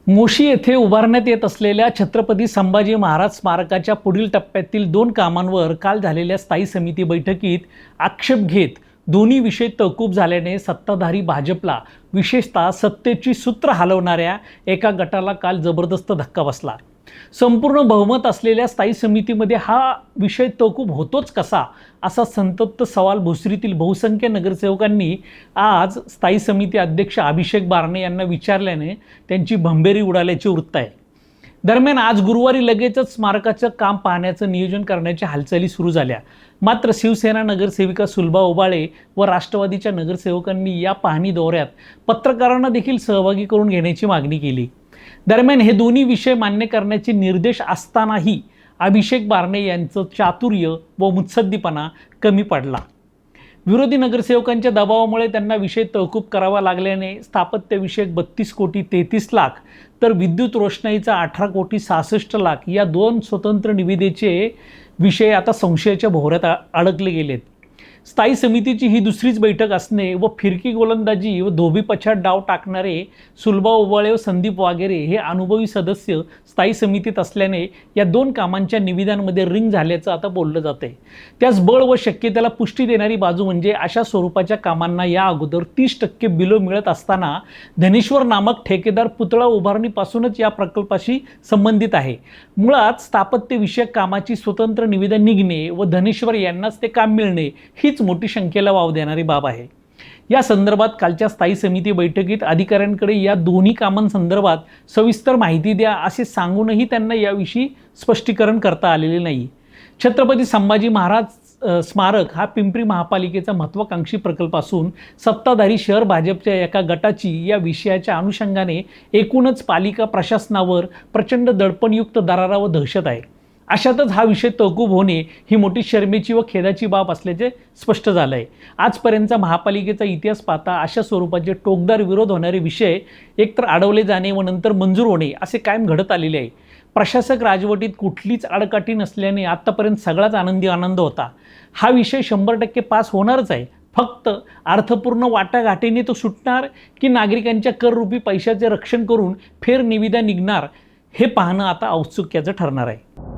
मोशी येथे उभारण्यात येत असलेल्या छत्रपती संभाजी महाराज स्मारकाच्या पुढील टप्प्यातील 2 कामांवर काल झालेल्या स्थायी समिती बैठकीत आक्षेप घेत दोन्ही विषय तहकूब झाल्याने सत्ताधारी भाजपला, विशेषतः सत्तेची सूत्र हलवणाऱ्या एका गटाला काल जबरदस्त धक्का बसला। संपूर्ण बहुमत असलेल्या स्थायी समितीमध्ये हा विषय तहकूब होतोच कसा, असा संतप्त सवाल भोसरीतील बहुसंख्य नगरसेवकांनी आज स्थायी समिती अध्यक्ष अभिषेक बारणे यांना विचारल्याने त्यांची भंबेरी उडाल्याचे वृत्त आहे। दरम्यान आज गुरुवारी लगेचच स्मारकाचं काम पाहण्याचं नियोजन करण्याच्या हालचाली सुरू झाल्या। मात्र शिवसेना नगरसेविका सुलभा ओबाळे व राष्ट्रवादीच्या नगरसेवकांनी या पाहणी दौऱ्यात पत्रकारांना देखील सहभागी करून घेण्याची मागणी केली। दरम्यान हे दोन्ही विषय मान्य करण्याचे निर्देश असतानाही अभिषेक बारणे यांचं चातुर्य व मुत्सद्दीपणा कमी पडला। विरोधी नगरसेवकांच्या दबावामुळे त्यांना विषय तहकूब करावा लागल्याने स्थापत्यविषयक 32 कोटी 33 लाख तर विद्युत रोषणाईचा 18 कोटी 66 लाख या 2 स्वतंत्र निविदेचे विषय आता संशयाच्या भोवऱ्यात अडकले गेलेत। स्थायी समितीची ही दुसरीच बैठक असणे व फिरकी गोलंदाजी व धोबीपछाड डाव टाकणारे सुलभा ओबाळे व संदीप वागेरे हे अनुभवी सदस्य स्थायी समितीत असल्याने या 2 कामांच्या निविदांमध्ये रिंग झाल्याचं आता बोललं जात आहे। त्याच बळ व शक्यतेला पुष्टी देणारी बाजू म्हणजे अशा स्वरूपाच्या कामांना या अगोदर 30% बिलो मिळत असताना धनेश्वर नामक ठेकेदार पुतळा उभारणीपासूनच या प्रकल्पाशी संबंधित आहे। मुळात स्थापत्यविषयक कामाची स्वतंत्र निविदा निघणे व धनेश्वर यांनाच ते काम मिळणे हीच मोठी शंकेला वाव देणारी बाब आहे। या संदर्भात कालच्या स्थायी समिती बैठकीत अधिकाऱ्यांकडे या दोन्ही कामांसंदर्भात सविस्तर माहिती द्या असे सांगूनही त्यांना याविषयी स्पष्टीकरण करता आलेले नाही। छत्रपती संभाजी महाराज स्मारक हा पिंपरी महापालिकेचा महत्त्वाकांक्षी प्रकल्प असून सत्ताधारी शहर भाजपच्या एका गटाची या विषयाच्या अनुषंगाने एकूणच पालिका प्रशासनावर प्रचंड दडपणयुक्त दरारा व दहशत आहे। अशातच हा विषय तहकूब होणे ही मोठी शर्मेची व खेदाची बाब असल्याचे स्पष्ट झालं आहे। आजपर्यंतचा महापालिकेचा इतिहास पाहता अशा स्वरूपाचे टोकदार विरोध होणारे विषय एकतर अडवले जाणे व नंतर मंजूर होणे असे कायम घडत आलेले आहे। प्रशासक राजवटीत कुठलीच आडकाठी नसल्याने आत्तापर्यंत सगळाच आनंद होता। हा विषय 100% पास होणारच आहे, फक्त अर्थपूर्ण वाटाघाटीने तो सुटणार की नागरिकांच्या कररूपी पैशाचे रक्षण करून फेर निविदा निघणार हे पाहणं आता औत्सुक्याचं ठरणार आहे।